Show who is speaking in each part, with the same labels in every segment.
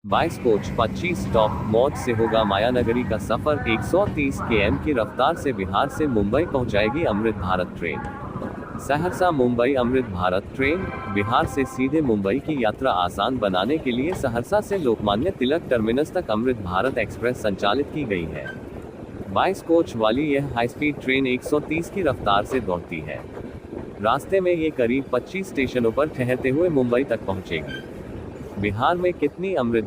Speaker 1: 22 coach 25 stop मौज से होगा मायानगरी का सफर। 130 km की रफ्तार से बिहार से मुंबई पहुंचाएगी अमृत भारत ट्रेन। सहरसा मुंबई अमृत भारत ट्रेन। बिहार से सीधे मुंबई की यात्रा आसान बनाने के लिए सहरसा से लोकमान्य तिलक टर्मिनस तक अमृत भारत एक्सप्रेस संचालित की गई है। 22 कोच वाली यह हाई स्पीड ट्रेन 130 की रफ्तार से दौड़ती है। रास्ते में ये करीब 25 स्टेशनों पर ठहरते हुए मुंबई तक पहुंचेगी। बिहार में कितनी अमृत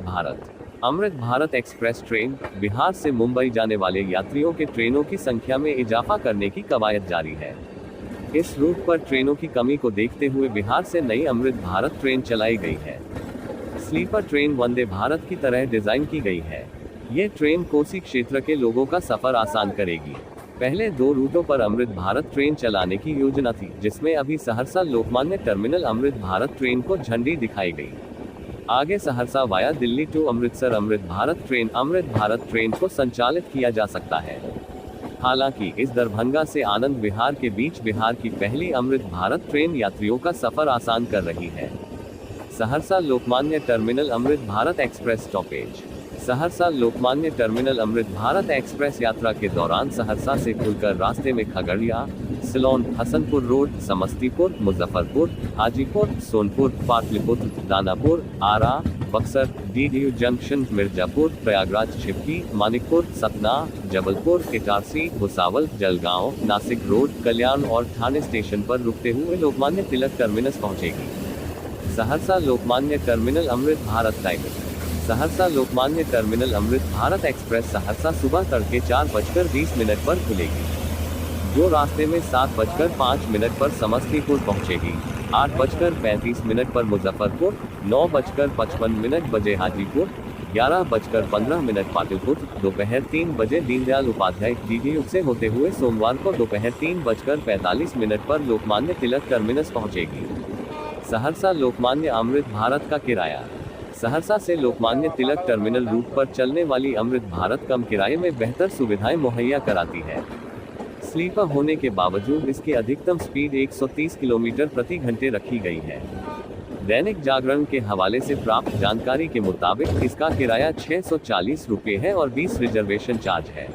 Speaker 1: भारत एक्सप्रेस ट्रेन। बिहार से मुंबई जाने वाले यात्रियों के ट्रेनों की संख्या में इजाफा करने की कवायद जारी है। इस रूट पर ट्रेनों की कमी को देखते हुए बिहार से नई अमृत भारत ट्रेन चलाई गई है। स्लीपर ट्रेन वंदे भारत की तरह डिजाइन की गई है। ये ट्रेन कोसी क्षेत्र के लोगों का सफर आसान करेगी। पहले 2 रूटों पर अमृत भारत ट्रेन चलाने की योजना थी, जिसमें अभी सहरसा लोकमान्य टर्मिनल अमृत भारत ट्रेन को झंडी दिखाई गई। आगे Saharsa via Delhi to Amritsar Amrit Bharat train को संचालित किया जा सकता है। हालांकि इस दरभंगा से आनंद विहार के बीच बिहार की पहली अमृत भारत ट्रेन यात्रियों का सफर आसान कर रही है। Saharsa Lokmanya terminal Amrit Bharat express stoppage. Saharsa Lokmanya terminal Amrit Bharat express यात्रा के दौरान सहरसा से खुलकर रास्ते में Khagaria, Silon, Hasanpur road, Samastipur, Muzaffarpur, Hajipur, Sonpur, Pataliputra, Danapur, Ara, Buxar, DDU junction, Mirzapur, Prayagraj, Chhipki, Manikpur, Satna, Jabalpur, Itarsi, Bhusawal, Jalgaon, Nashik road, Kalyan और ठाणे स्टेशन पर रुकते हुए लोकमान्य तिलक टर्मिनस पहुंचेगी। Saharsa Lokmanya terminal Amrit Bharat timing. Saharsa Lokmanya terminal Amrit Bharat express Saharsa सुबह तड़के 4:20 पर खुलेगी, जो रास्ते में 7:05 पर समस्तीपुर पहुंचेगी, 8:35 पर मुजफ्फरपुर, 9:55 बजे हाजीपुर, 11:15 पाटलिपुत्र, दोपहर 3 बजे दीनदयाल उपाध्याय डीडीयू से होते हुए सोमवार को दोपहर 3:45 पर लोकमान्य तिलक टर्मिनस पहुंचेगी। सहरसा लोकमान्य अमृत भारत का किराया। सहरसा से लोकमान्य तिलक टर्मिनल रूट पर चलने वाली अमृत भारत कम किराए में बेहतर सुविधाएं मुहैया कराती है। स्लीपर होने के बावजूद इसकी अधिकतम स्पीड 130 किलोमीटर प्रति घंटे रखी गई है। दैनिक जागरण के हवाले से प्राप्त जानकारी के मुताबिक इसका किराया 640 रुपये है और 20 रिजर्वेशन चार्ज है।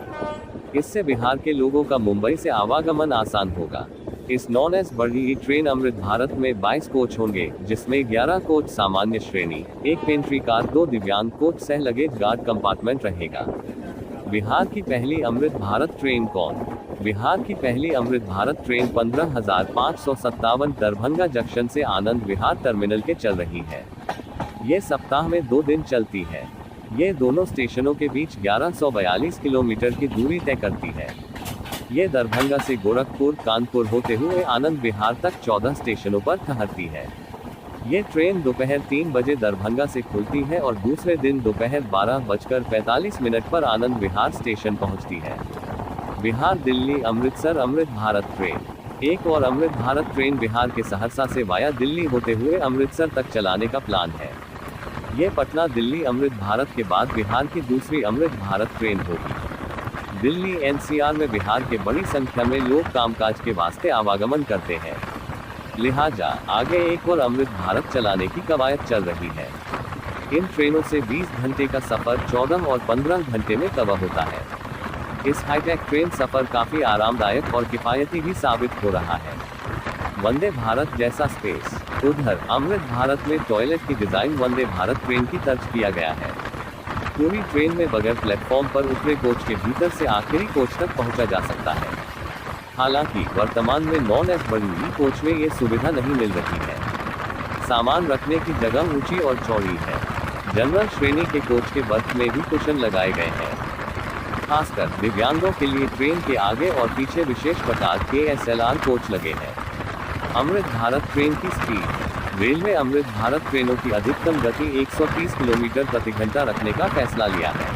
Speaker 1: इससे बिहार के लोगों का मुंबई से आवागमन आसान होगा। इस नॉन एसी बढ़ी ट्रेन अमृत भारत में 22 कोच होंगे, जिसमें 11 कोच सामान्य श्रेणी, 1 पेंट्री कार, 2 दिव्यांग कोच सह लगेज गार्ड कंपार्टमेंट रहेगा। बिहार की पहली अमृत भारत ट्रेन कौन। बिहार की पहली अमृत भारत ट्रेन 15,557 दरभंगा जंक्शन से आनंद विहार टर्मिनल के चल रही है। ये सप्ताह में 2 दिन चलती है। ये दोनों स्टेशनों के बीच 1142 किलोमीटर की दूरी तय करती है। ये दरभंगा से गोरखपुर, कानपुर होते हुए आनंद विहार तक 14 स्टेशनों पर ठहरती है। ये ट्रेन दोपहर 3 बजे दरभंगा से खुलती है और दूसरे दिन दोपहर 12:45 पर आनंद विहार स्टेशन पहुंचती है। बिहार दिल्ली अमृतसर अमृत भारत ट्रेन। एक और अमृत भारत ट्रेन बिहार के सहरसा से वाया दिल्ली होते हुए अमृतसर तक चलाने का प्लान है। ये पटना दिल्ली अमृत भारत के बाद बिहार की दूसरी अमृत भारत ट्रेन होगी। दिल्ली एनसीआर में बिहार के बड़ी संख्या में लोग कामकाज के वास्ते आवागमन करते हैं, लिहाजा आगे एक और अमृत भारत चलाने की कवायद चल रही है। इन ट्रेनों से 20 घंटे का सफर 14 और 15 घंटे में कवर होता है। इस हाईटेक ट्रेन सफर काफी आरामदायक और किफायती भी साबित हो रहा है। वंदे भारत जैसा स्पेस। उधर अमृत भारत में टॉयलेट की डिजाइन वंदे भारत ट्रेन की तर्ज किया गया है। पूरी ट्रेन में बगैर प्लेटफॉर्म पर उतरे कोच के भीतर से आखिरी कोच तक पहुंचा जा सकता है। हालांकि वर्तमान में नॉन एसी बढ़ी कोच में ये सुविधा नहीं मिल रही है। सामान रखने की जगह ऊंची और चौड़ी है। जनरल श्रेणी के कोच के बर्थ में भी कुशन लगाए गए हैं। खासकर दिव्यांगों के लिए ट्रेन के आगे और पीछे विशेष प्रकार के SLR कोच लगे हैं। अमृत भारत ट्रेन की स्पीड। रेलवे अमृत भारत ट्रेनों की अधिकतम गति 130 किलोमीटर प्रति घंटा रखने का फैसला लिया है।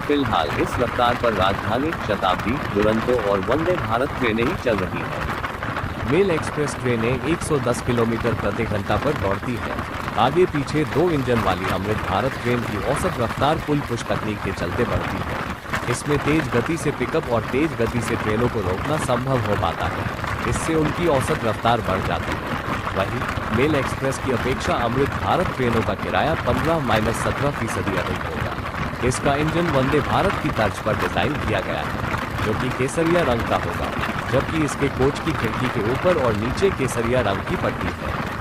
Speaker 1: फिलहाल इस रफ्तार पर राजधानी, शताब्दी, दुरंतो और वंदे भारत ट्रेनें ही चल रही हैं। मेल एक्सप्रेस ट्रेनें 110 किलोमीटर प्रति घंटा पर दौड़ती हैं। आगे पीछे 2 इंजन वाली अमृत भारत ट्रेन की औसत रफ्तार पुल पुश तकनीक के चलते बढ़ती है। इसमें तेज गति से पिकअप और तेज गति से ट्रेनों को रोकना संभव हो पाता है। इससे उनकी औसत रफ्तार बढ़ जाती है।
Speaker 2: वहीं मेल एक्सप्रेस की अपेक्षा अमृत भारत ट्रेनों का किराया 15-17% अधिक होगा। इसका इंजन वंदे भारत की तर्ज पर डिजाइन किया गया है, जो कि केसरिया रंग का होगा, जबकि इसके कोच की खिड़की के ऊपर और नीचे केसरिया रंग की पट्टी है।